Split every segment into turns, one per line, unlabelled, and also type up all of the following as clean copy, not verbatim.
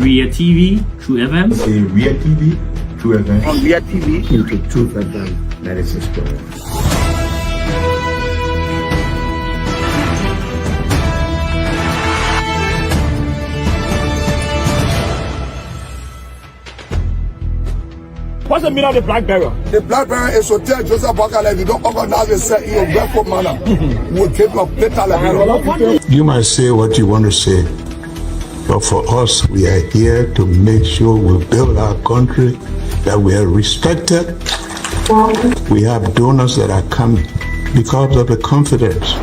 Ria TV, True FM.
Say Ria TV, True FM.
On Ria TV,
into True FM 96.1.
What's the meaning of the black barrier?
The black barrier is to tell Joseph Bakala, if you don't organize yourself in a respectful manner, we'll take your plate.
You might say what you want to say, but for us, we are here to make sure we build our country, that we are respected. We have donors that are coming because of the confidence.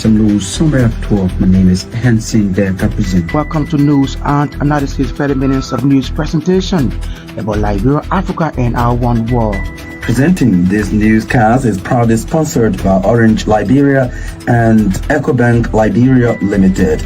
Some news summary of 12. My name is Hansen the represent. Welcome to News and Analysis 30 minutes of news presentation about Liberia, Africa, and our one world.
Presenting this newscast is proudly sponsored by Orange Liberia and EcoBank Liberia Limited.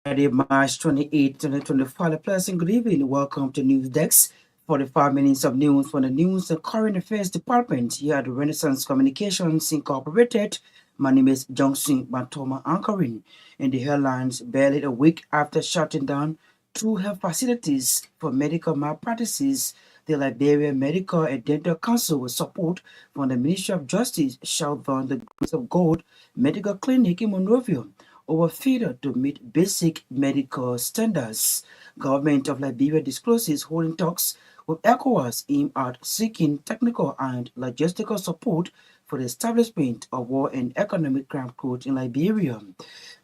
Friday, March 28, 2025. A pleasant good evening. Welcome to News Desk. 45 minutes of news from the News and Current Affairs Department here at the Renaissance Communications Incorporated. My name is Johnson Gbarntolmah anchoring. In the headlines, barely a week after shutting down 2 health facilities for medical malpractices, the Liberia Medical and Dental Council, with support from the Ministry of Justice, shut down the Grace of God Medical Clinic in Monrovia over failure to meet basic medical standards. Government of Liberia discloses holding talks with ECOWAS aimed at seeking technical and logistical support for the establishment of war and economic crime court in Liberia,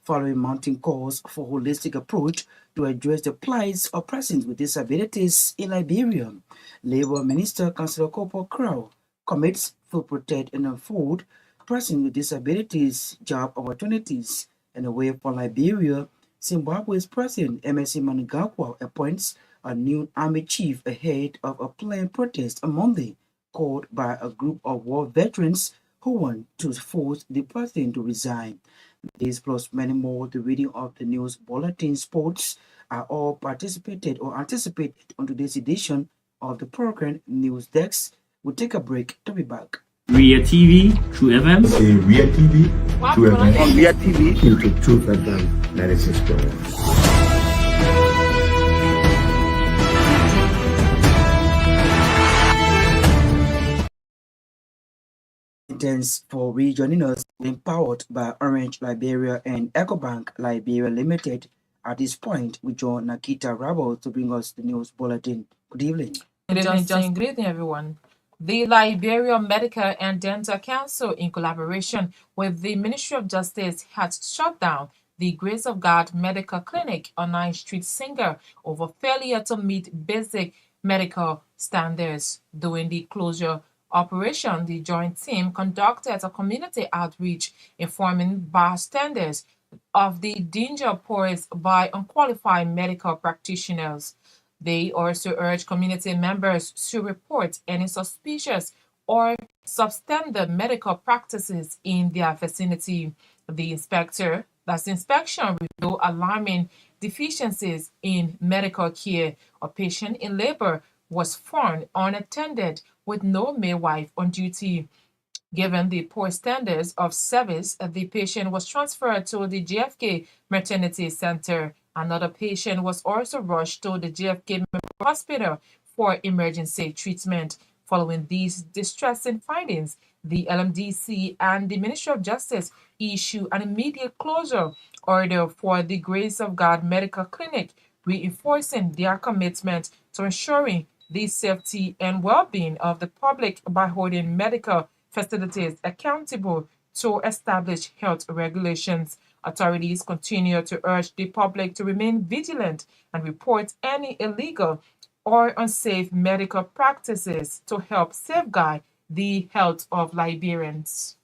following mounting calls for holistic approach to address the plight of persons with disabilities in Liberia. Labour Minister Councillor Kopo Crow commits to protect and afford persons with disabilities job opportunities and a way for Liberia. Zimbabwe's President Emmerson Mnangagwa appoints a new army chief ahead of a planned protest on Monday, called by a group of war veterans who want to force the president to resign. These plus many more, the reading of the news bulletin, sports are all participated or anticipated on today's edition of the program News Desk. We'll take a break to be back.
Ria TV, True FM.
Say Ria TV, True FM.
On Ria TV,
into True FM 96.1.
Thanks for rejoining us, empowered by Orange Liberia and EcoBank Liberia Limited. At this point, we join Naketa Roberts to bring us the news bulletin. Good evening.
Good evening, Johnson. Good evening, everyone. The Liberia Medical and Dental Council, in collaboration with the Ministry of Justice, has shut down the Grace of God Medical Clinic on 9th Street Singer over failure to meet basic medical standards. During the closure operation, the joint team conducted a community outreach informing bystanders of the danger posed by unqualified medical practitioners. They also urge community members to report any suspicious or substandard medical practices in their vicinity. The inspection revealed alarming deficiencies in medical care. A patient in labor was found unattended with no midwife on duty. Given the poor standards of service, the patient was transferred to the JFK Maternity Center. Another patient was also rushed to the JFK Hospital for emergency treatment. Following these distressing findings, the LMDC and the Ministry of Justice issued an immediate closure order for the Grace of God Medical Clinic, reinforcing their commitment to ensuring the safety and well-being of the public by holding medical facilities accountable to establish health regulations. Authorities continue to urge the public to remain vigilant and report any illegal or unsafe medical practices to help safeguard the health of Liberians.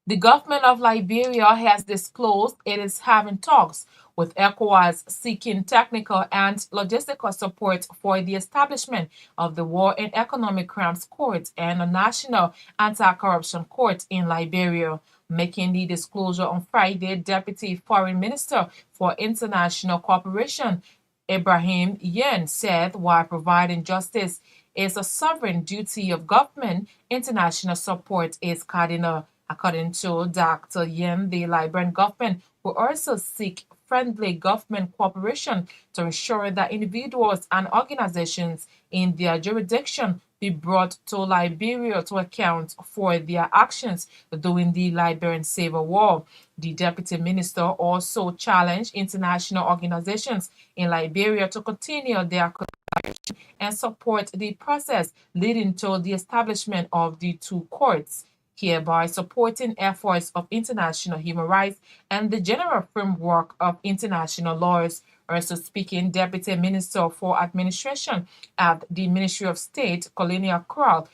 The government of Liberia has disclosed it is having talks with ECOWAS seeking technical and logistical support for the establishment of the War and Economic Crimes Court and a National Anti-Corruption Court in Liberia. Making the disclosure on Friday, Deputy Foreign Minister for International Cooperation Ibrahim Myean said while providing justice is a sovereign duty of government, international support is cardinal. According to Dr. Myean, the Liberian government will also seek friendly government cooperation to ensure that individuals and organizations in their jurisdiction be brought to Liberia to account for their actions during the Liberian Civil War. The deputy minister also challenged international organizations in Liberia to continue their collaboration and support the process leading to the establishment of the two courts, hereby supporting efforts of international human rights and the general framework of international laws. Also speaking, Deputy Minister for Administration at the Ministry of State, Colonial Kral,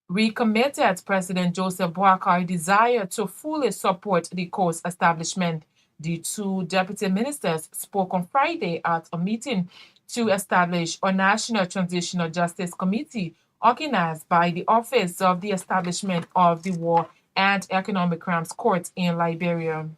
recommitted President Joseph Boakar's desire to fully support the court's establishment. The two deputy ministers spoke on Friday at a meeting to establish a National Transitional Justice Committee organized by the Office of the Establishment of the War and Economic Crimes Court in Liberia.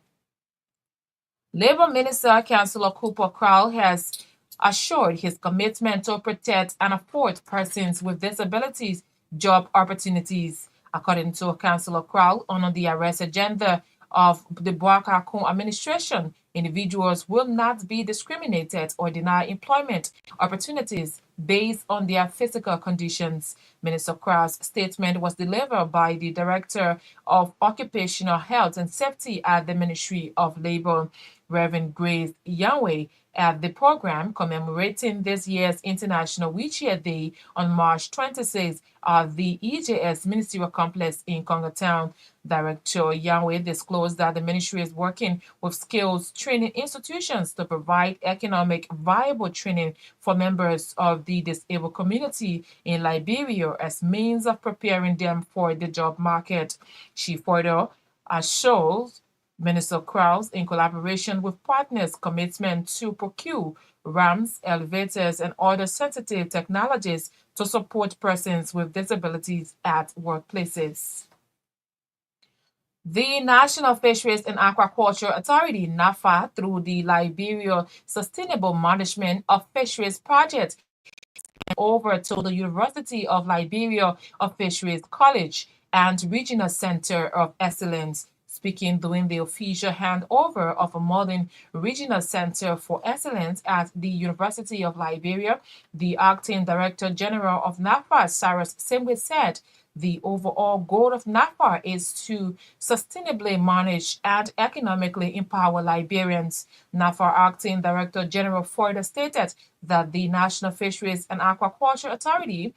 Labor Minister Councillor Cooper Crowell has assured his commitment to protect and afford persons with disabilities job opportunities. According to Councillor Crowell, on the arrest agenda of the Boakar administration, individuals will not be discriminated or denied employment opportunities based on their physical conditions. Minister Crowell's statement was delivered by the Director of Occupational Health and Safety at the Ministry of Labor, Reverend Grace Yahweh, at the program commemorating this year's International Wheelchair Day on March 26 at the EJS Ministerial Complex in Congotown. Director Yahweh disclosed that the ministry is working with skills training institutions to provide economic viable training for members of the disabled community in Liberia as means of preparing them for the job market. She further shows Minister Krause, in collaboration with partners, commitment to procure ramps, elevators, and other sensitive technologies to support persons with disabilities at workplaces. The National Fisheries and Aquaculture Authority, NAFA, through the Liberia Sustainable Management of Fisheries Project, over to the University of Liberia of Fisheries College and Regional Center of Excellence. Speaking during the official handover of a modern regional center for excellence at the University of Liberia, the acting director general of NAFA, Cyrus Simwe, said the overall goal of NAFA is to sustainably manage and economically empower Liberians. NAFA acting director general further stated that the National Fisheries and Aquaculture Authority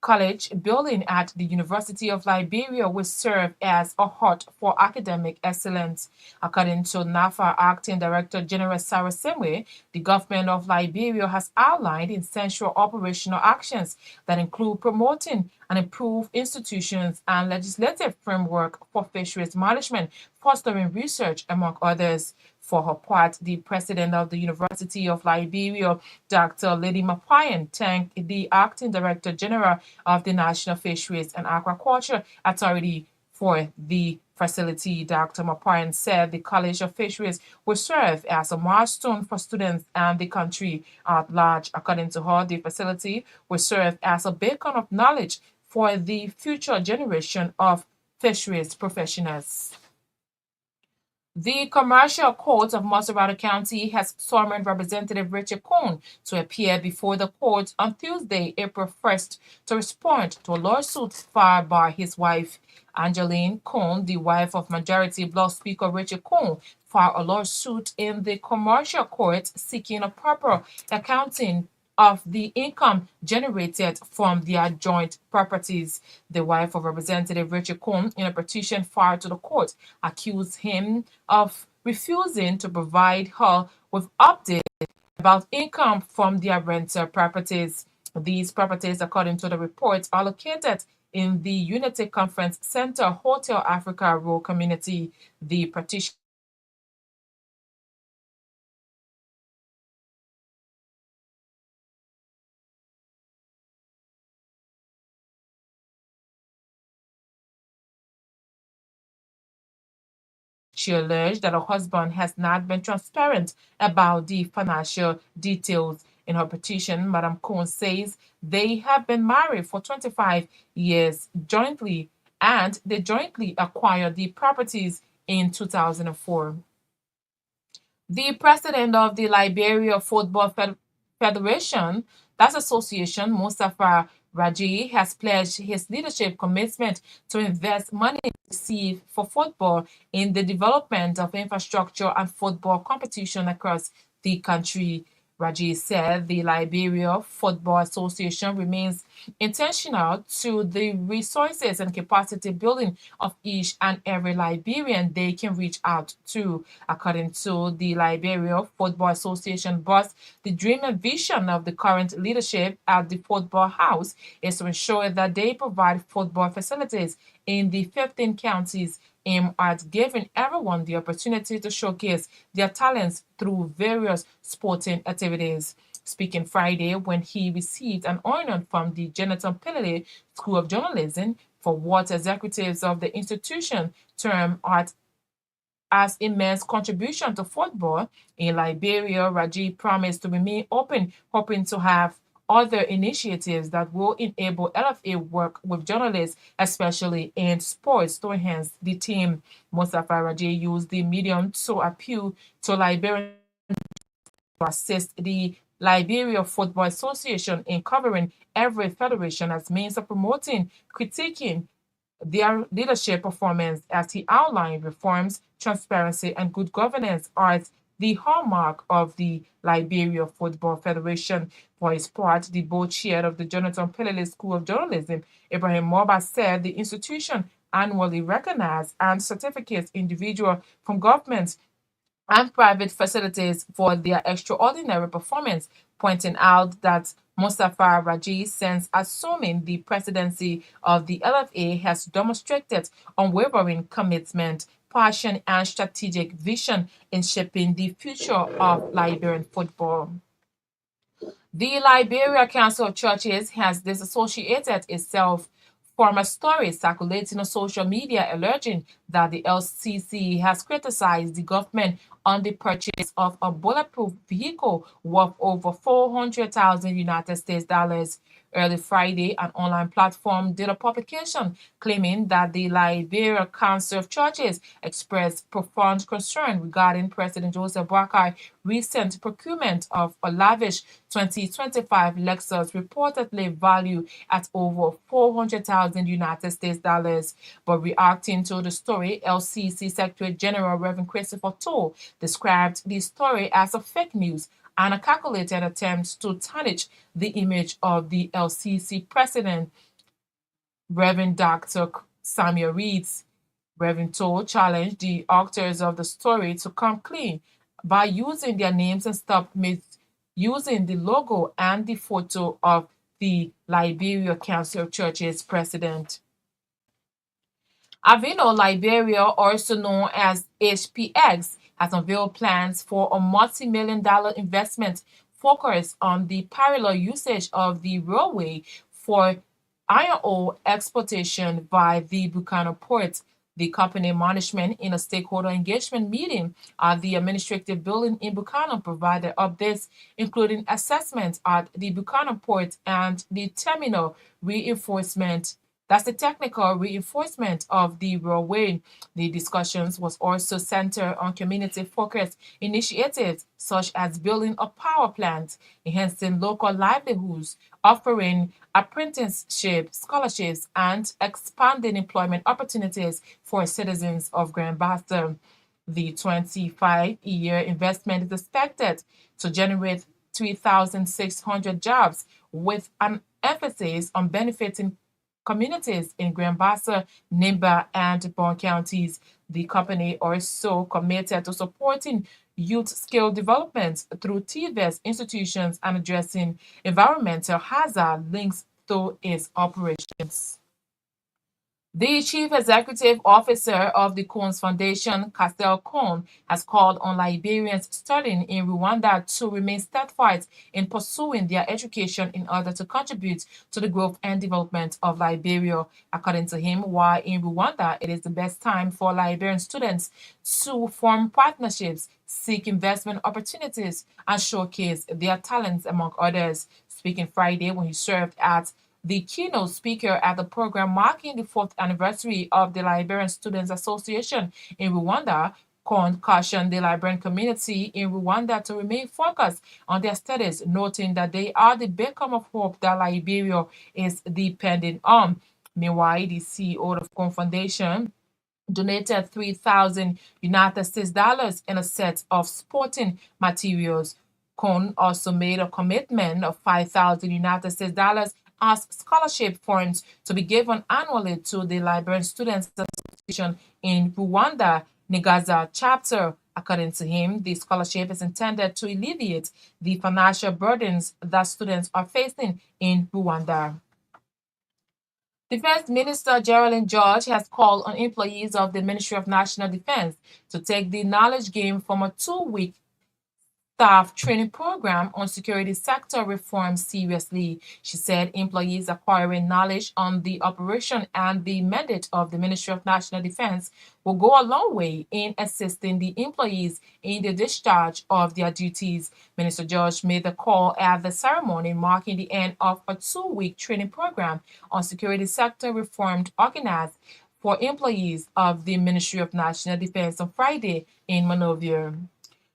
College building at the University of Liberia will serve as a hub for academic excellence. According to NAFA Acting Director General Sarah Semwe, the government of Liberia has outlined essential operational actions that include promoting and improve institutions and legislative framework for fisheries management, fostering research, among others. For her part, the president of the University of Liberia, Dr. Lady Myean, thanked the acting director general of the National Fisheries and Aquaculture Authority for the facility. Dr. Myean said the College of Fisheries will serve as a milestone for students and the country at large. According to her, the facility will serve as a beacon of knowledge for the future generation of fisheries professionals. The Commercial Court of Maserati County has summoned Representative Richard Cohn to appear before the court on Tuesday, April 1st, to respond to a lawsuit filed by his wife. Angeline Cohn, the wife of Majority Bloc Speaker Richard Cohn, filed a lawsuit in the Commercial Court seeking a proper accounting of the income generated from their joint properties. The wife of Representative Richard Cohn, in a petition filed to the court, accused him of refusing to provide her with updates about income from their rental properties. These properties, according to the report, are located in the Unity Conference Center Hotel Africa rural community. The petition She alleged that her husband has not been transparent about the financial details. In her petition, Madam Cohn says they have been married for 25 years jointly and they jointly acquired the properties in 2004. The president of the Liberia Football Federation, that association, Mustafa Raji, has pledged his leadership commitment to invest money received for football in the development of infrastructure and football competition across the country. Raji said the Liberia Football Association remains intentional to the resources and capacity building of each and every Liberian they can reach out to. According to the Liberia Football Association boss, the dream and vision of the current leadership at the Football House is to ensure that they provide football facilities in the 15 counties aimed at giving everyone the opportunity to showcase their talents through various sporting activities. Speaking Friday when he received an honor from the Jonathan Gbarntolmah School of Journalism for what executives of the institution term as immense contribution to football in Liberia, Raji promised to remain open, hoping to have other initiatives that will enable LFA work with journalists, especially in sports, to enhance the team. Mustafa Raji used the medium to appeal to Liberians to assist the Liberia Football Association in covering every federation as means of promoting, critiquing their leadership performance as he outlined reforms, transparency, and good governance as the hallmark of the Liberia Football Federation. For his part, the board chair of the Jonathan Gbarntolmah School of Journalism, Ibrahim Moba, said the institution annually recognizes and certificates individuals from governments and private facilities for their extraordinary performance, pointing out that Mustafa Raji, since assuming the presidency of the LFA, has demonstrated unwavering commitment, passion, and strategic vision in shaping the future of Liberian football. The Liberia Council of Churches has disassociated itself from a story circulating on social media alleging that the LCC has criticized the government on the purchase of a bulletproof vehicle worth over 400,000 United States dollars. Early Friday, an online platform did a publication claiming that the Liberia Council of Churches expressed profound concern regarding President Joseph Boakai recent procurement of a lavish 2025 Lexus reportedly valued at over 400,000 United States dollars. But reacting to the story, LCC Secretary General Reverend Christopher Toll described the story as a fake news and a calculated attempt to tarnish the image of the LCC president, Reverend Dr. Samuel Reeds. Reverend Toll challenged the authors of the story to come clean by using their names and stop using the logo and the photo of the Liberia Council of Churches president. Avino Liberia, also known as HPX, has unveiled plans for a multi-million-dollar investment focused on the parallel usage of the railway for iron ore exportation by the Buchanan port. The company management, in a stakeholder engagement meeting at the administrative building in Buchanan, provided updates, including assessments at the Buchanan port and the terminal reinforcement. That's the technical reinforcement of the railway. The discussions was also centered on community-focused initiatives such as building a power plant, enhancing local livelihoods, offering apprenticeship scholarships, and expanding employment opportunities for citizens of Grand Bassa. The 25-year investment is expected to generate 3,600 jobs, with an emphasis on benefiting communities in Grand Bassa, Nimba, and Bon counties. The company also committed to supporting youth skill development through TVET institutions and addressing environmental hazard links to its operations. The Chief Executive Officer of the Coons Foundation, Castel Cohn, has called on Liberians studying in Rwanda to remain steadfast in pursuing their education in order to contribute to the growth and development of Liberia. According to him, while in Rwanda, it is the best time for Liberian students to form partnerships, seek investment opportunities, and showcase their talents, among others. Speaking Friday when he served as the keynote speaker at the program marking the 4th anniversary of the Liberian Students Association in Rwanda, cautioned the Liberian community in Rwanda to remain focused on their studies, noting that they are the beacon of hope that Liberia is depending on. Meanwhile, the CEO of Cohn Foundation donated 3,000 United States dollars in a set of sporting materials. Cohn also made a commitment of 5,000 United States dollars as scholarship funds to be given annually to the Liberian Students Association in Rwanda, Naketa Chapter. According to him, the scholarship is intended to alleviate the financial burdens that students are facing in Rwanda. Defense Minister Geraldine George has called on employees of the Ministry of National Defense to take the knowledge gained from a 2-week staff training program on security sector reform seriously. She said employees acquiring knowledge on the operation and the mandate of the Ministry of National Defense will go a long way in assisting the employees in the discharge of their duties. Minister George made the call at the ceremony marking the end of a 2-week training program on security sector reform organized for employees of the Ministry of National Defense on Friday in Monrovia.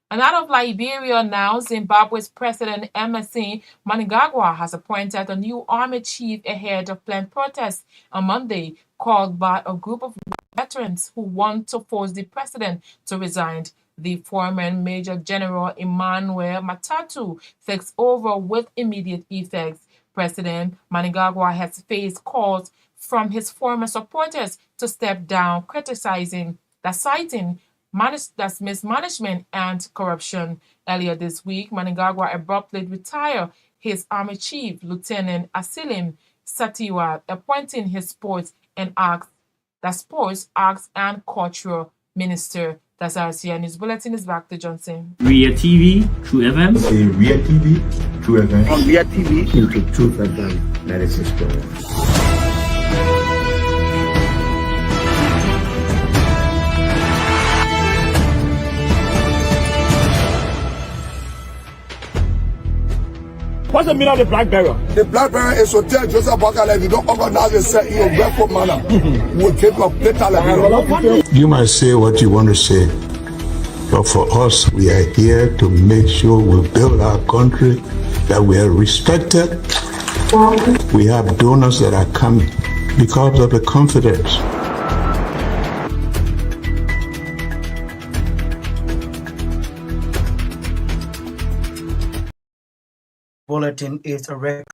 And out of Liberia now, Zimbabwe's President Emmerson Mnangagwa has appointed a new army chief ahead of planned protests on Monday called by a group of veterans who want to force the president to resign. The former Major General Emmanuel Matatu takes over with immediate effects. President Mnangagwa has faced calls from his former supporters to step down, citing mismanagement and corruption. Earlier this week, Mnangagwa abruptly retired his army chief, Lieutenant Asilim Satiwa, appointing his sports, arts, and cultural minister. That's our CN News Bulletin. Is back to Johnson.
Ria TV, True FM.
Say Ria TV, True FM.
On Myean TV.
Into True FM 96.1.
What's the meaning of the black barrier?
The black barrier is to tell Joseph Bakala if you don't organize yourself in a respectful manner, we will take your data Liberia.
You might say what you want to say, but for us, we are here to make sure we build our country, that we are respected. We have donors that are coming because of the confidence.
Bulletin is a record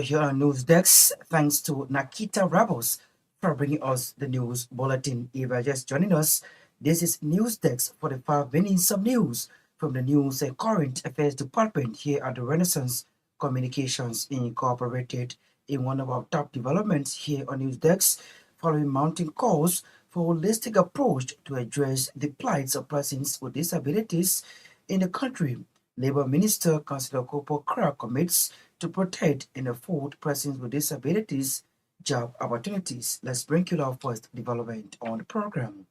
here on News Desk. Thanks to Naketa Roberts for bringing us the news bulletin. If you're just joining us, this is News Desk for the 5 minutes of news from the News and Current Affairs Department here at the Renaissance Communications Incorporated. In one of our top developments here on News Desk, following mounting calls for a holistic approach to address the plights of persons with disabilities in the country, Labour Minister Councillor Kopo Kra commits to protect and afford persons with disabilities job opportunities. Let's bring you our first development on the program.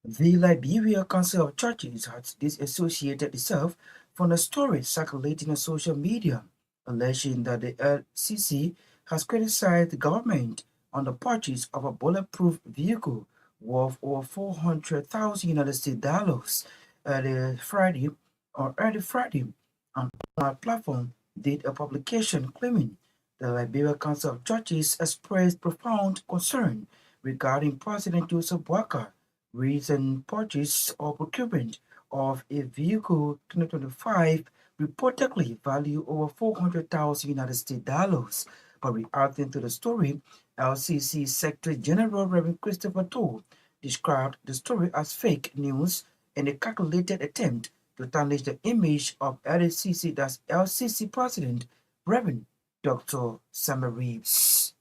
The Liberia Council of Churches has disassociated itself from a story circulating on social media, alleging that the LCC has criticized the government on the purchase of a bulletproof vehicle worth over $400,000 United States dollars early Friday, on our platform did a publication claiming the Liberia Council of Churches expressed profound concern regarding President Joseph Boakai recent purchase or procurement of a vehicle 2025 reportedly valued over $400,000 United States dollars. But reacting to the story, LCC Secretary General Reverend Christopher Toll described the story as fake news and a calculated attempt to tarnish the image of LCC, that's LCC President Reverend Dr. Summer Reeves.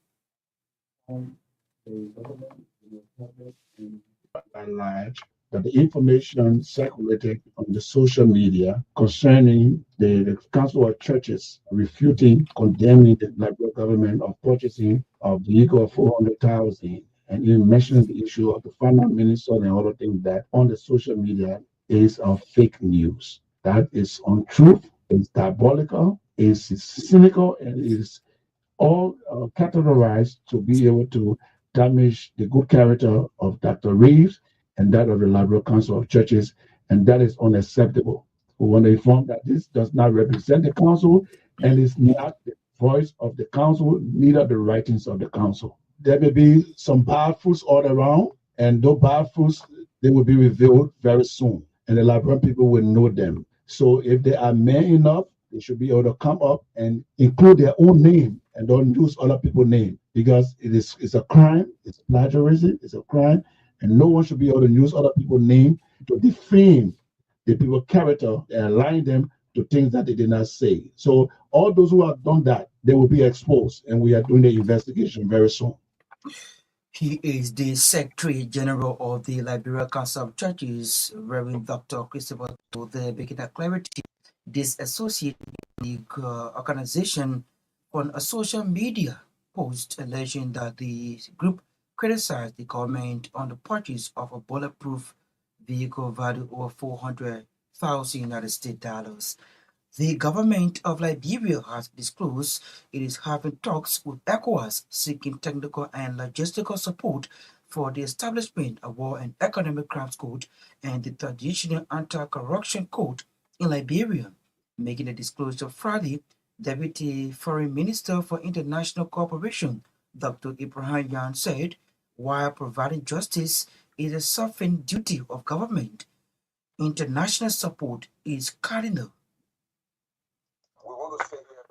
By large, that the information circulated on the social media concerning the Council of Churches refuting, condemning the Liberal government of purchasing of the vehicle of 400,000, and even mentioning the issue of the final minister and other things that on the social media is fake news. That is untruth, it's diabolical, it's cynical, and is all categorized to be able to damage the good character of Dr. Reeves and that of the Liberal Council of Churches, and that is unacceptable. We want to inform that this does not represent the council and is not the voice of the council, neither the writings of the council. There may be some bad fruits all around, and those bad fruits, they will be revealed very soon, and the Liberal people will know them. So if they are men enough, they should be able to come up and include their own name and don't use other people's name, because it's a crime, it's plagiarism, it's a crime, and no one should be able to use other people's name to defame the people's character and align them to things that they did not say. So all those who have done that, they will be exposed, and we are doing the investigation very soon.
He is the Secretary General of the Liberia Council of Churches, Reverend Dr. Christopher. To the making that clarity, this associated organization on a social media post alleging that the group criticized the government on the purchase of a bulletproof vehicle valued over 400,000 United States dollars. The government of Liberia has disclosed it is having talks with ECOWAS seeking technical and logistical support for the establishment of War and Economic Crimes Code and the Traditional Anti-Corruption Code in Liberia. Making a disclosure Friday, Deputy Foreign Minister for International Cooperation, Dr. Ibrahim Myean, said, while providing justice is a sovereign duty of government, international support is cardinal.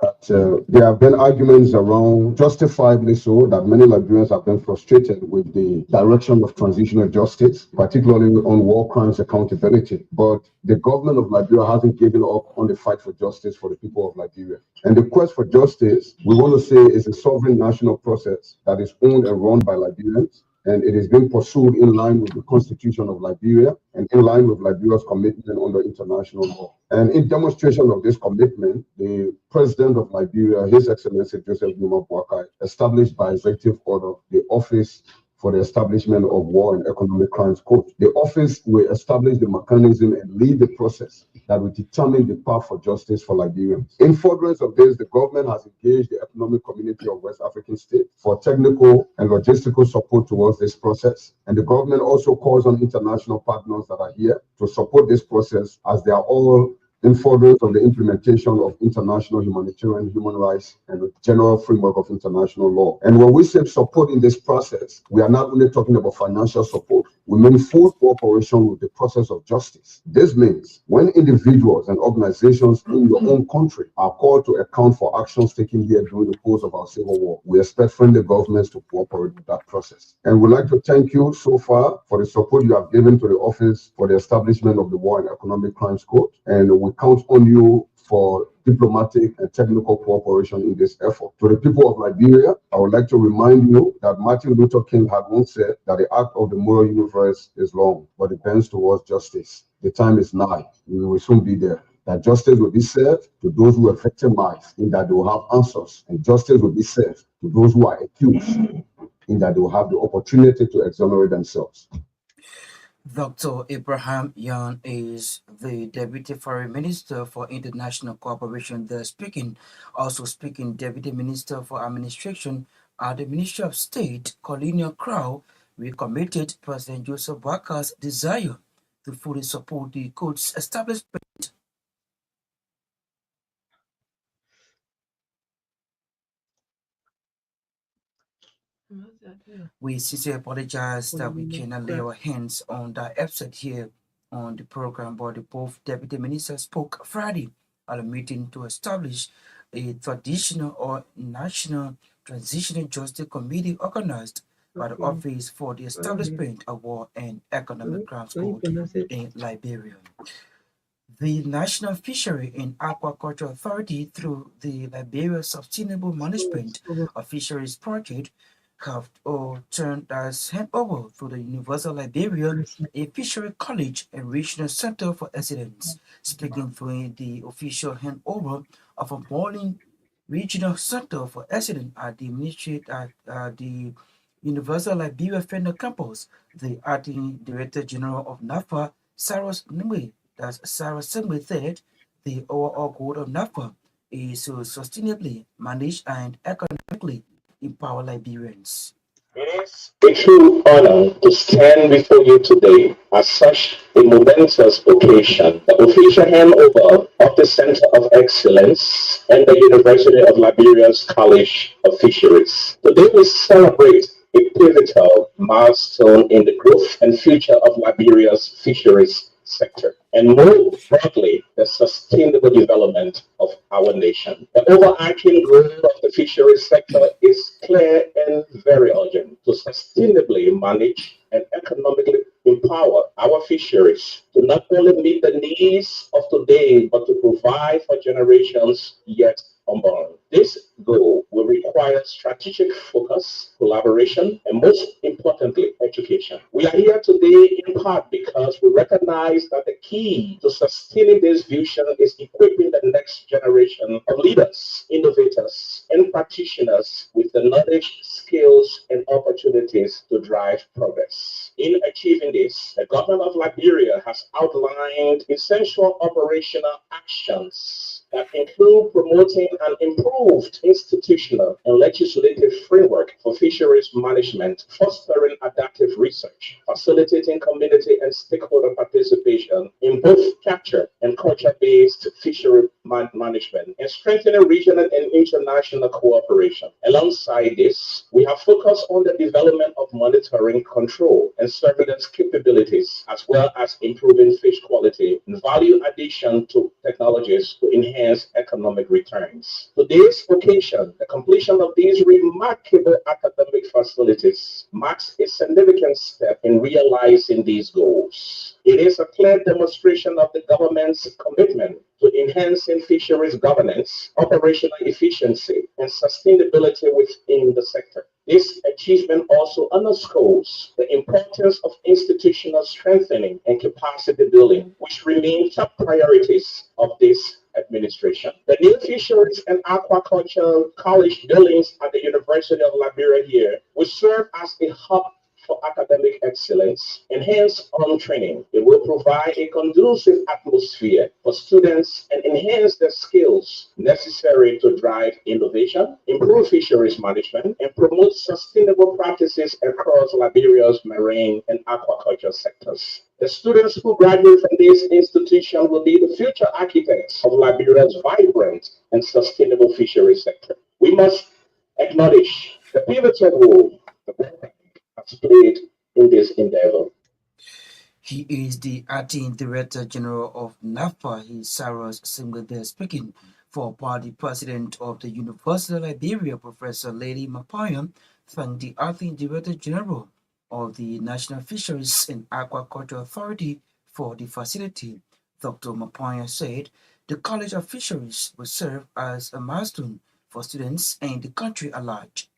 That there have been arguments around, justifiably so, that many Liberians have been frustrated with the direction of transitional justice, particularly on war crimes accountability. But the government of Liberia hasn't given up on the fight for justice for the people of Liberia. And the quest for justice, we want to say, is a sovereign national process that is owned and run by Liberians. And it is being pursued in line with the Constitution of Liberia and in line with Liberia's commitment under international law. And in demonstration of this commitment, the President of Liberia, His Excellency Joseph Numa Boakai, established by executive order the Office for the Establishment of War and Economic Crimes Code. The office will establish the mechanism and lead the process that will determine the path for justice for Liberians. In furtherance of this, the government has engaged the Economic Community of West African States for technical and logistical support towards this process. And the government also calls on international partners that are here to support this process, as they are all in furtherance of the implementation of international humanitarian, human rights, and the general framework of international law. And when we say support in this process, we are not only talking about financial support, we mean full cooperation with the process of justice. This means when individuals and organizations in your own country are called to account for actions taken here during the course of our civil war, we expect friendly governments to cooperate with that process. And we'd like to thank you so far for the support you have given to the Office for the Establishment of the War and Economic Crimes Code. And we count on you for diplomatic and technical cooperation in this effort. To the people of Liberia, I would like to remind you that Martin Luther King had once said that the arc of the moral universe is long, but it bends towards justice. The time is nigh. We will soon be there. That justice will be served to those who are victimized, in that they will have answers, and justice will be served to those who are accused, in that they will have the opportunity to exonerate themselves.
Dr. Ibrahim Myean is the Deputy Foreign Minister for International Cooperation. Also speaking, Deputy Minister for Administration at the Ministry of State, Colonial Crow, recommitted President Joseph Boakai's desire to fully support the code's establishment. We sincerely apologize that we cannot lay our hands on that episode here on the program, but both deputy ministers spoke Friday at a meeting to establish a traditional or national transitional justice committee organized by the Office for the Establishment of War and Economic Crimes Code in Liberia. The National Fishery and Aquaculture Authority, through the Liberia Sustainable Management of Fisheries Project, have turned as handover to the Universal Liberia, a fishery college and regional center for excellence. Speaking during the official handover of a morning regional center for excellence at the ministry at the Universal Liberia Federal Campus, the acting director general of NAFA, Sarah Singbe said, the overall goal of NAFA is to sustainably manage and economically empower Liberians.
It is a true honor to stand before you today at such a momentous occasion, the official handover of the Center of Excellence and the University of Liberia's College of Fisheries. Today we celebrate a pivotal milestone in the growth and future of Liberia's fisheries sector, and more broadly, the sustainable development of our nation. The overarching goal of the fisheries sector is clear and very urgent: to sustainably manage and economically empower our fisheries to not only meet the needs of today, but to provide for generations yet unborn. This goal will require strategic focus, collaboration, and most importantly, education. We are here today in part because we recognize that the key to sustaining this vision is equipping the next generation of leaders, innovators, and practitioners with the knowledge, skills, and opportunities to drive progress. In achieving this, the government of Liberia has outlined essential operational actions that include promoting an improved institutional and legislative framework for fisheries management, fostering adaptive research, facilitating community and stakeholder participation in both capture and culture-based fishery management, and strengthening regional and international cooperation. Alongside this, we have focused on the development of monitoring, control, and surveillance capabilities, as well as improving fish quality and value addition to technologies to enhance economic returns. Today's occasion, the completion of these remarkable academic facilities, marks a significant step in realizing these goals. It is a clear demonstration of the government's commitment to enhancing fisheries governance, operational efficiency, and sustainability within the sector. This achievement also underscores the importance of institutional strengthening and capacity building, which remain top priorities of this administration. The new Fisheries and Aquaculture College buildings at the University of Liberia here will serve as a hub for academic excellence, enhance on training. It will provide a conducive atmosphere for students and enhance the skills necessary to drive innovation, improve fisheries management, and promote sustainable practices across Liberia's marine and aquaculture sectors. The students who graduate from this institution will be the future architects of Liberia's vibrant and sustainable fisheries sector. We must acknowledge the pivotal role the has played in this endeavor.
He is the acting director general of NAFA. He is Sarah Singbe speaking. For the president of the University of Liberia, Professor Lady Myean, thanked the acting director general of the National Fisheries and Aquaculture Authority for the facility. Dr. Myean said the College of Fisheries will serve as a milestone for students and the country at large.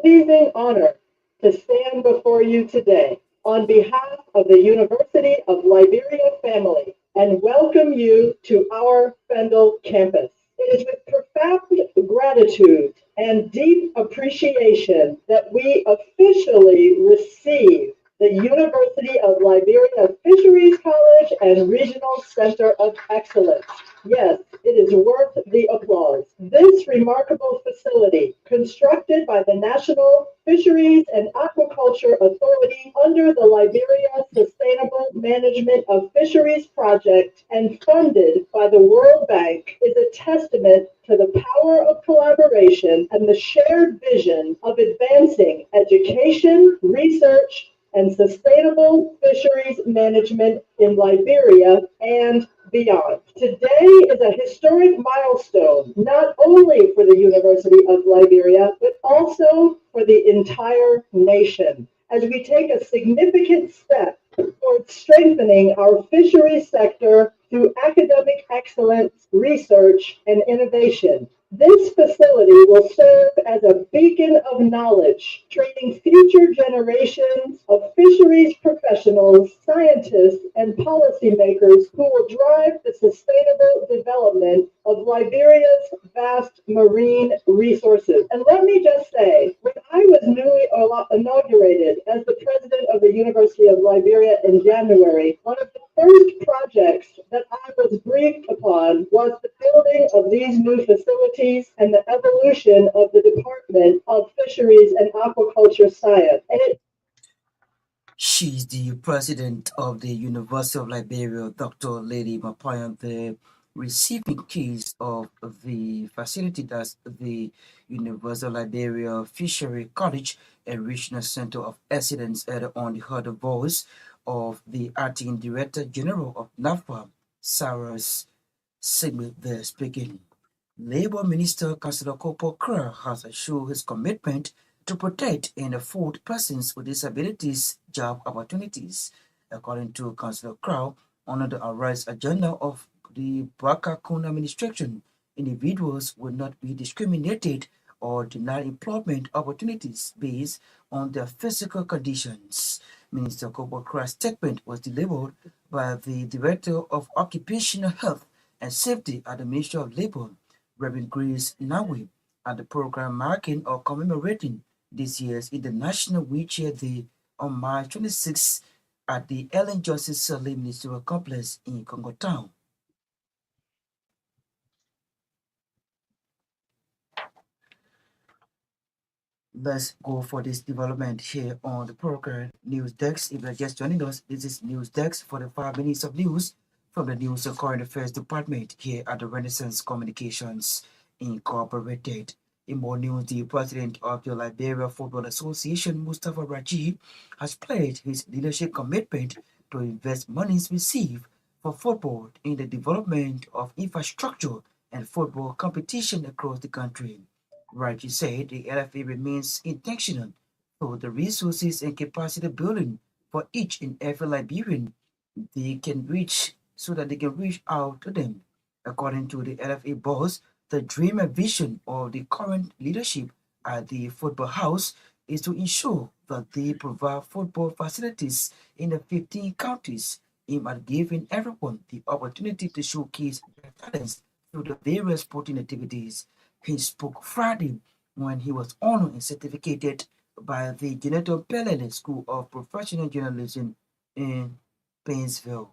Pleasing honor to stand before you today on behalf of the University of Liberia family and welcome you to our Fendel campus. It is with profound gratitude and deep appreciation that we officially receive the University of Liberia Fisheries College and Regional Center of Excellence. Yes, it is worth the applause. This remarkable facility, constructed by the National Fisheries and Aquaculture Authority under the Liberia Sustainable Management of Fisheries Project and funded by the World Bank, is a testament to the power of collaboration and the shared vision of advancing education, research, and sustainable fisheries management in Liberia and beyond. Today is a historic milestone, not only for the University of Liberia, but also for the entire nation, as we take a significant step towards strengthening our fisheries sector through academic excellence, research, and innovation. This facility will serve as a beacon of knowledge, training future generations of fisheries professionals, scientists, and policymakers who will drive the sustainable development of Liberia's vast marine resources. And let me just say, when I was newly inaugurated as the president of the University of Liberia in January, one of the first projects that I was briefed upon was the building of these new facilities and the evolution of the Department of Fisheries and Aquaculture Science.
She's the president of the University of Liberia, Dr. Lady Myean, the receiving keys of the facility that's the University of Liberia Fishery College and Regional Center of Excellence, on the heard voice of the acting director general of NAFA, Sarah Sigmund, the speaking. Labour Minister Councillor Kopo Kerr has assured his commitment to protect and afford persons with disabilities job opportunities. According to Councillor Kerr, on the Arise agenda of the Bakakun administration, individuals will not be discriminated or denied employment opportunities based on their physical conditions. Minister Kopo Kerr's statement was delivered by the Director of Occupational Health and Safety at the Ministry of Labour, Reverend Grace Nawi, at the program marking or commemorating this year's International Wheelchair Day on March 26 at the Ellen Johnson Sirleaf Ministerial Complex in Congo Town. Let's go for this development here on the program News Desk. If you're just joining us, this is News Desk for the 5 minutes of news from the News and Current Affairs Department here at the Renaissance Communications Incorporated. In more news, the president of the Liberia Football Association, Mustafa Raji, has pledged his leadership commitment to invest monies received for football in the development of infrastructure and football competition across the country. Raji said the LFA remains intentional for the resources and capacity building for each and every Liberian they can reach so that they can reach out to them. According to the LFA boss, the dream and vision of the current leadership at the football house is to ensure that they provide football facilities in the 15 counties, aimed at giving everyone the opportunity to showcase their talents through the various sporting activities. He spoke Friday when he was honored and certificated by the Geneto Pelele School of Professional Journalism in Painesville.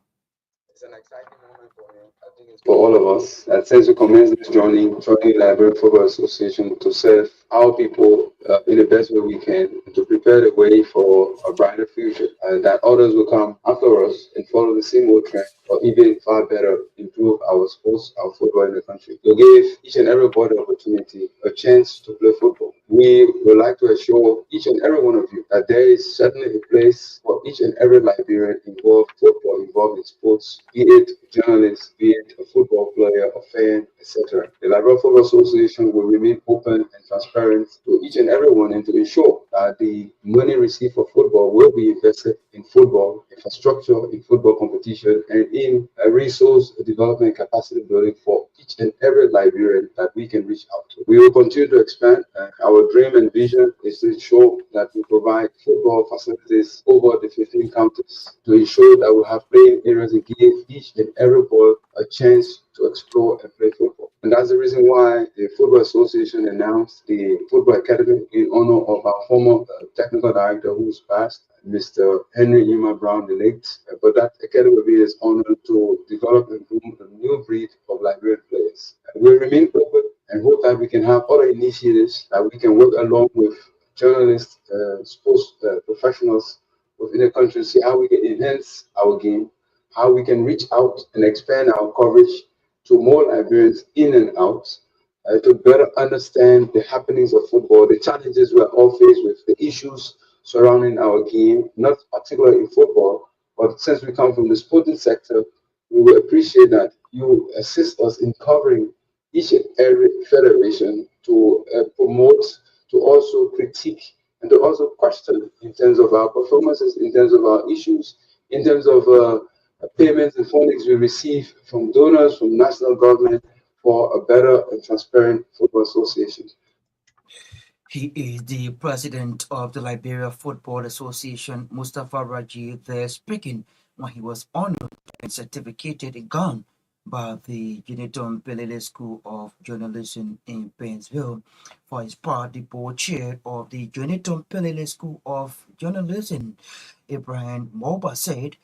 It's an exciting moment for me. I think it's for all of us. And since we commenced this journey, joining Liberia Football Association to serve our people in the best way we can, to prepare the way for a brighter future, and that others will come after us and follow the same old trend, or even far better, improve our sports, our football in the country. To give each and everybody opportunity, a chance to play football. We would like to assure each and every one of you that there is certainly a place for each and every Liberian involved, football involved in sports, be it journalist, be it a football player, a fan, etc. The Liberia Football Association will remain open and transparent to each and everyone, and to ensure that the money received for football will be invested in football infrastructure, in football competition, and in a resource development capacity building for each and every Liberian that we can reach out to. We will continue to expand. Our dream and vision is to ensure that we provide football facilities over the 15 counties to ensure that we have playing areas and give each and every boy a chance to explore and play football. And that's the reason why the Football Association announced the Football Academy in honor of our former technical director who's passed, Mr. Henry Yuma Brown, the late. But that academy will be his honor to develop and groom a new breed of Liberian players. We remain open and hope that we can have other initiatives that we can work along with journalists, sports professionals within the country to see how we can enhance our game, how we can reach out and expand our coverage to more Liberians in and out, to better understand the happenings of football, the challenges we're all faced with, the issues surrounding our game, not particularly in football, but since we come from the sporting sector, we will appreciate that you assist us in covering each and every federation to promote, to also critique, and to also question in terms of our performances, in terms of our issues, in terms of payments and fundings we receive from donors, from national government, for a better and transparent football association.
He is the president of the Liberia Football Association, Mustafa Raji, there speaking when he was honored and certificated in Ghana by the Uniton Pelele School of Journalism in Painesville. For his part, the board chair of the Uniton Pelele School of Journalism, Ibrahim Moba, said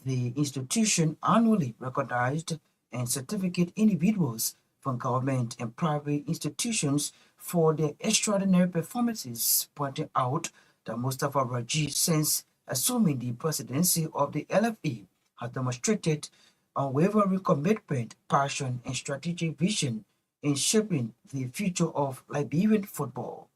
the institution annually recognized and certificate individuals from government and private institutions for their extraordinary performances, pointing out that Mustafa Raji, since assuming the presidency of the LFA, has demonstrated unwavering commitment, passion, and strategic vision in shaping the future of Liberian football.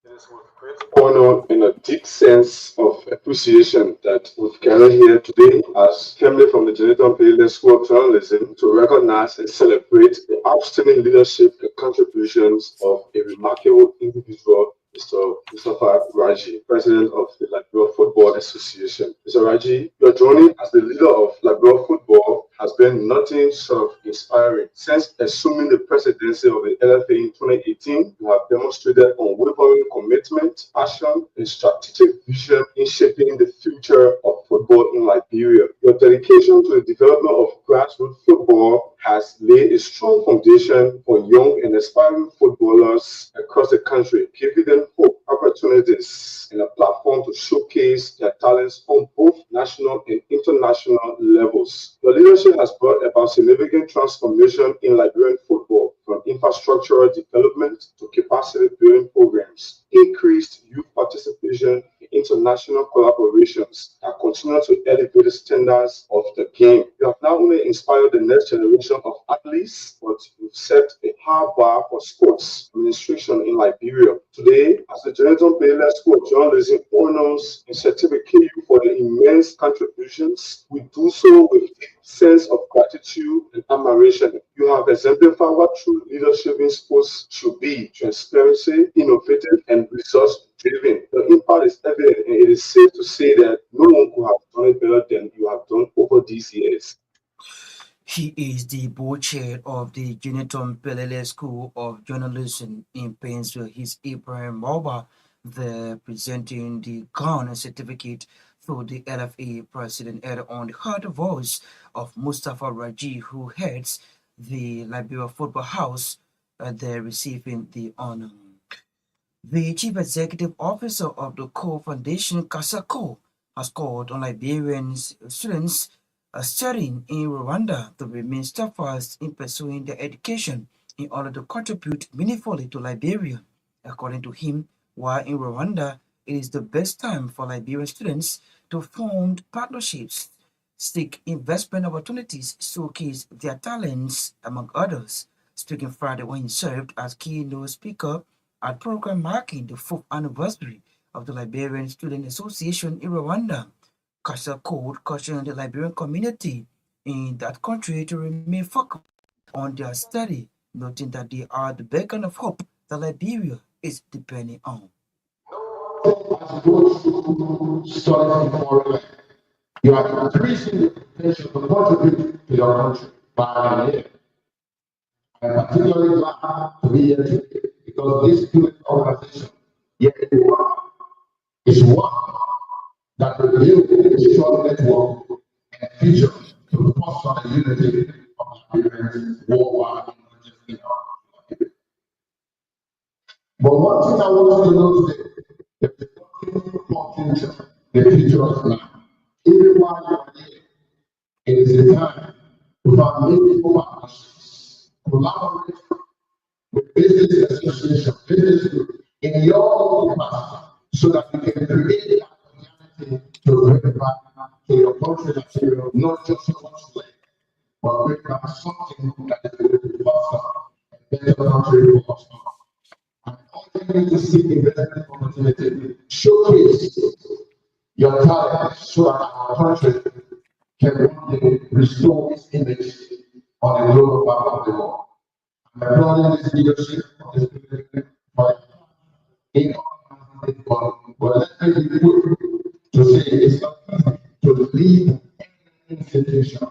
It is with great honor and a deep sense of appreciation that we've gathered here today as family from the Johnson Gbarntolmah School of Journalism to recognize and celebrate the outstanding leadership and contributions of a remarkable individual, Mr. Mustafa Raji, President of the Liberia Football Association. Mr. Raji, your journey as the leader of Liberia Football has been nothing short of inspiring. Since assuming the presidency of the LFA in 2018, you have demonstrated unwavering commitment, passion, and strategic vision in shaping the future of football in Liberia. Your dedication to the development of grassroots football has laid a strong foundation for young and aspiring footballers across the country, giving them hope, opportunities, and a platform to showcase their talents on both national and international levels. Your leadership has brought about significant transformation in Liberian football, from infrastructural development to capacity building programs, increased youth participation in international collaborations that continue to elevate the standards of the game. You have not only inspired the next generation of athletes, but you've set a high bar for sports administration in Liberia. Today, as the Johnson Gbarntolmah School of Journalism honors and certificate you for the immense contributions, we do so with a sense of gratitude and admiration. You have exemplified what true leadership in sports should be: transparency, innovative, and resource-driven. The impact is evident, and it is safe to say that no one could have done it better than you have done over these years.
He is the board chair of the Uniton Pelele School of Journalism in Painesville. He's Ibrahim Moba, the presenting the Ghana certificate through the LFA president. Earlier on, heard the voice of Mustafa Raji, who heads the Liberia Football House. They're receiving the honor. The chief executive officer of the Co Foundation, Kasako, has called on Liberian students studying in Rwanda to remain steadfast in pursuing their education in order to contribute meaningfully to Liberia. According to him, while in Rwanda, it is the best time for Liberian students to form partnerships, seek investment opportunities, showcase their talents, among others. Speaking Friday when he served as keynote speaker at program marking the 4th anniversary of the Liberian Student Association in Rwanda, Kasha Code cautioned the Liberian community in that country to remain focused on their study, noting that they are the beacon of hope that Liberia is depending on.
You are increasing the potential to contribute to your country by year. I'm particularly glad to be here today because this student organization, is one that will build a strong network and future to foster the unity of Liberians worldwide, not just in our country. But one thing I want you to know today, the future of life. Even while you are here, it is the time to find meaningful partnerships, collaborate with business associations, business groups in your capacity, so that you can create that opportunity to bring back to your country material, not just what's left, but bring back something that is going to foster a better country for us. I'm continuing to seek investment opportunity, showcase your talent so that our country can one day restore its image on the global map of the world. I'm applauding this leadership of this president for in but let me be quick to say it's not easy to lead any institution.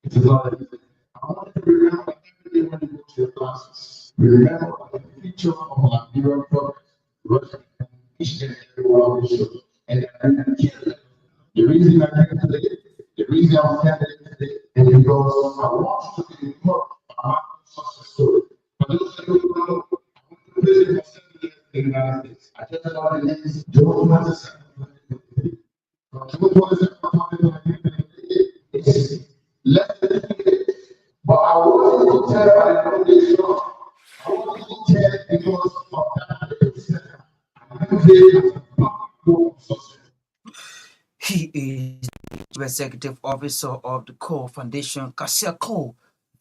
It is not easy. I want you to remember that every day when you go to your classes. We remember the feature of Liberian progress was each and every one of the shows. And the reason I'm here today, the reason I'm here today is because I want to be more about success story. For those of you who don't know, I went to prison for 7 years in the United States. I just got released June 27th. From June 27th, it's less than 2 days. But I want to tell my foundation, I want to tell because of that.
He is the executive officer of the Core Foundation, Kasia Core.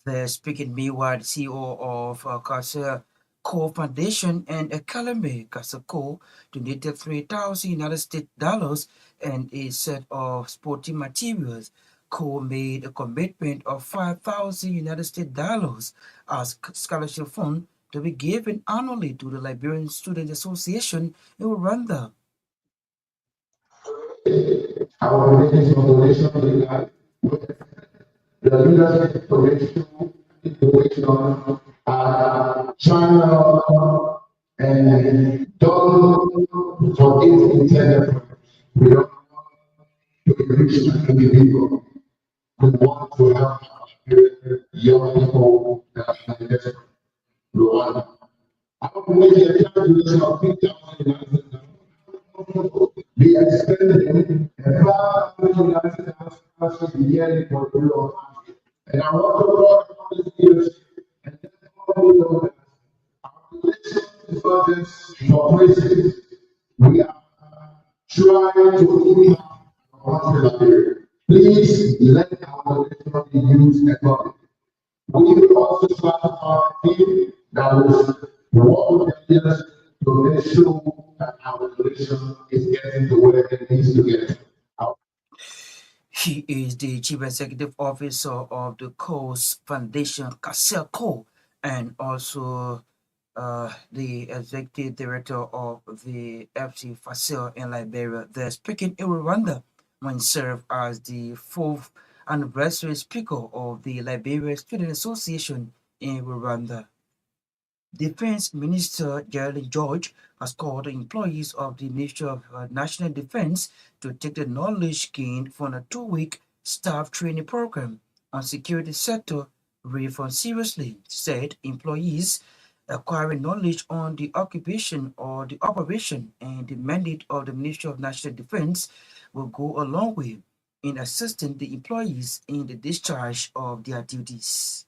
The speaking meanwhile, the CEO of Kasia Core Foundation and Academy, Kasia Core, donated $3,000 and a set of sporting materials. Core made a commitment of $5,000 as scholarship fund to be given annually to the Liberian Student Association in Rwanda.
Our donation the leadership donation China and done for its intended. We don't reach individual. We want to help young people in Rwanda. I don't believe the donation of $3,000 be extended and $5,000 yearly for a period of time. And I want to draw upon this leadership and let all know that our relation for this operation, we are trying to impact our country Liberia. Please let our relation be used accordingly. We will also classify a team that will work with the leaders to make sure that our relation is getting to where it needs to get.
He is the Chief Executive Officer of the Coast Foundation, Kasia Co, and also the Executive Director of the FC Facil in Liberia. They're speaking in Rwanda when served as the 4th anniversary Speaker of the Liberia Student Association in Rwanda. Defense Minister Gerald George has called the employees of the Ministry of National Defense to take the knowledge gained from a 2-week staff training program on security sector reform seriously. Said employees acquiring knowledge on the occupation or the operation and the mandate of the Ministry of National Defense will go a long way in assisting the employees in the discharge of their duties.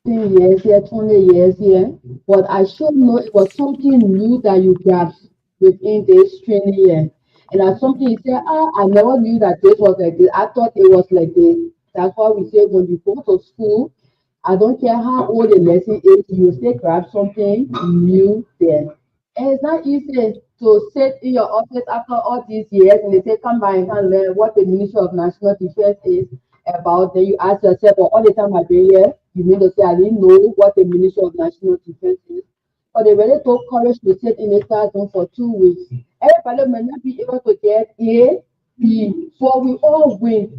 Years here, 20 years here, but I should know it was something new that you grasped within this training year. And that's something you say, I never knew that this was like this. I thought it was like this. That's why we say when you go to school, I don't care how old the lesson is, you still grab something new there. And it's not easy to sit in your office after all these years and they say, come by and can learn what the Ministry of National Defense is about. Then you ask yourself, well, all the time I've been here, you mean to say I didn't know what the Ministry of National Defense is? But they really took courage to sit in a classroom for 2 weeks. Everybody may not be able to get A, B, but we all win.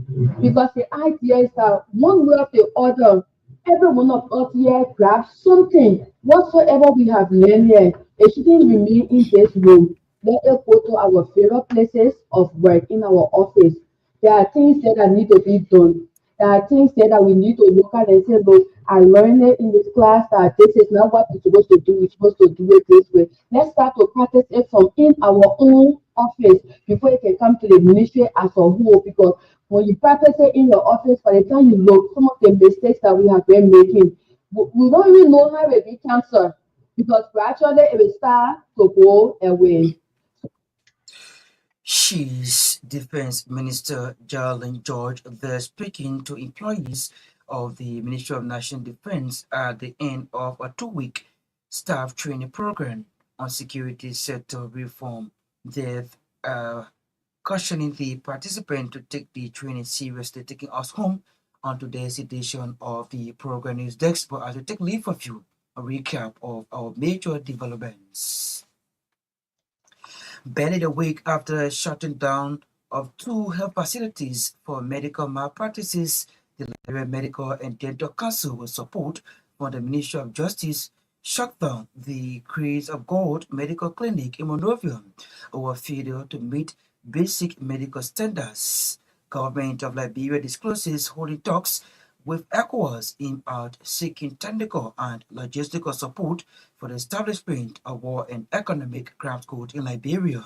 Because the idea is that one way or the other, every one of us here grabs something. Whatsoever we have learned here, it shouldn't remain in this room. Let it go to our favorite places of work in our office. There are things there that need to be done. There are things there that we need to look at and say, look, I learned it in this class that this is not what we're supposed to do. We're supposed to do it this way. Let's start to practice it from in our own office before it can come to the ministry as a whole. Because when you practice it in your office, by the time you look, some of the mistakes that we have been making, we don't even know how it be cancer. Because gradually it will start to go away.
She's Defense Minister Geraldine George there speaking to employees of the Ministry of National Defense at the end of a 2-week staff training program on security sector reform. They're cautioning the participant to take the training seriously, taking us home on today's edition of the program News Desk. But as we take leave of you, a recap of our major developments. Barely a week after shutting down of 2 health facilities for medical malpractices The Liberia Medical and Dental Council, with support from the Ministry of Justice, shut down the Grace of God Medical Clinic in Monrovia over failure to meet basic medical standards. Government of Liberia discloses holding talks with ECOWAS aimed at seeking technical and logistical support for the establishment of war and economic crime court in Liberia,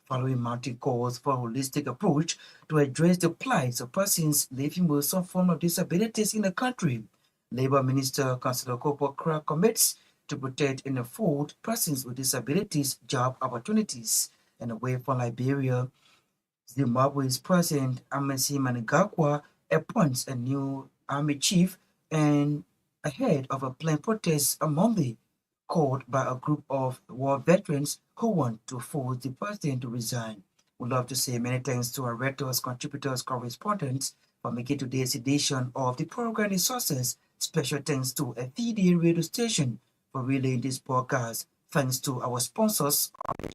following mounting calls for a holistic approach to address the plight of persons living with some form of disabilities in the country. Labour Minister Councillor Kopo Kra commits to protect and afford persons with disabilities job opportunities. And away from Liberia, Zimbabwe's President Emmerson Mnangagwa appoints a new army chief and ahead of a planned protest on Monday called by a group of war veterans who want to force the president to resign. We'd love to say many thanks to our writers, contributors, correspondents for making today's edition of the program resources. Special thanks to a FD radio station for relaying this podcast. Thanks to our sponsors,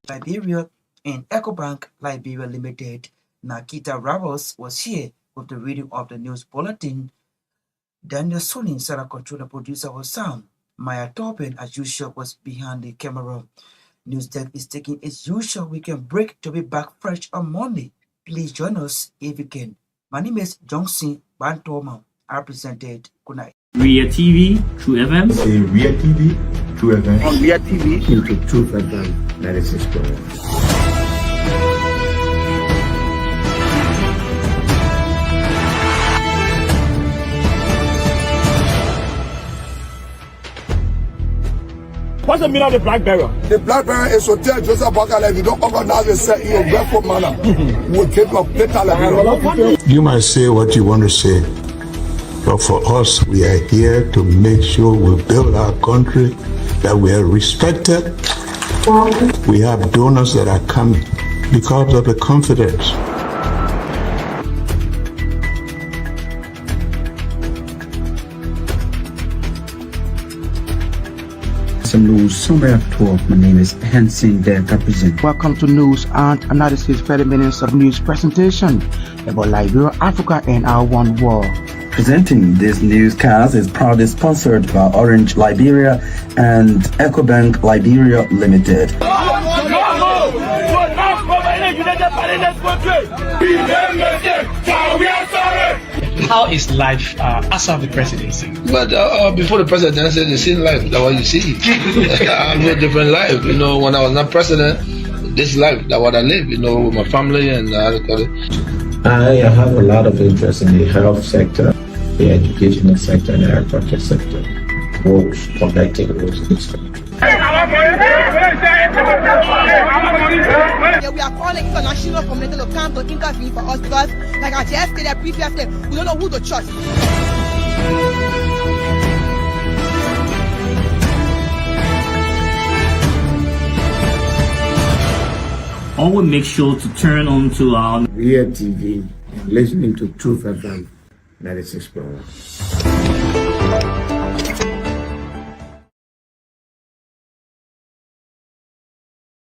Liberia and EcoBank Liberia Limited. Naketa Roberts was here with the reading of the news bulletin. Daniel Sonin, Sarah Controller, producer of sound. Torgbean, as usual, was behind the camera. News Deck is taking its usual weekend break to be back fresh on Monday. Please join us if you can. My name is Johnson Gbarntolmah. I represented. Good night.
Ria TV, True FM.
Say Ria TV, True FM.
On Ria TV.
Into True FM 96.1.
What's the meaning of the black barrier?
The black barrier is to tell Joseph Bakala, if you don't organize yourself in a respectful manner, we'll keep your data Liberia.
You might say what you want to say, but for us, we are here to make sure we build our country, that we are respected. We have donors that are coming because of the confidence.
Some news summary of 12. My name is Hansen there represent.
Welcome to News and Analysis 30 minutes of news presentation about Liberia, Africa, and our one world.
Presenting this newscast is proudly sponsored by Orange Liberia and EcoBank Liberia Limited.
How is life after the presidency?
But before the presidency, the same life, that's what you see. I live a different life. You know, when I was not president, this life, that's what I live, you know, with my family and
I have a lot of interest in the health sector, the educational sector, and the agriculture sector. Roads, connecting roads in this country.
We are calling international community to come to intervene for us because, like I just stated previously, we don't know who to trust.
Always make sure to turn on to our
Ria TV and listening to True FM 96.1.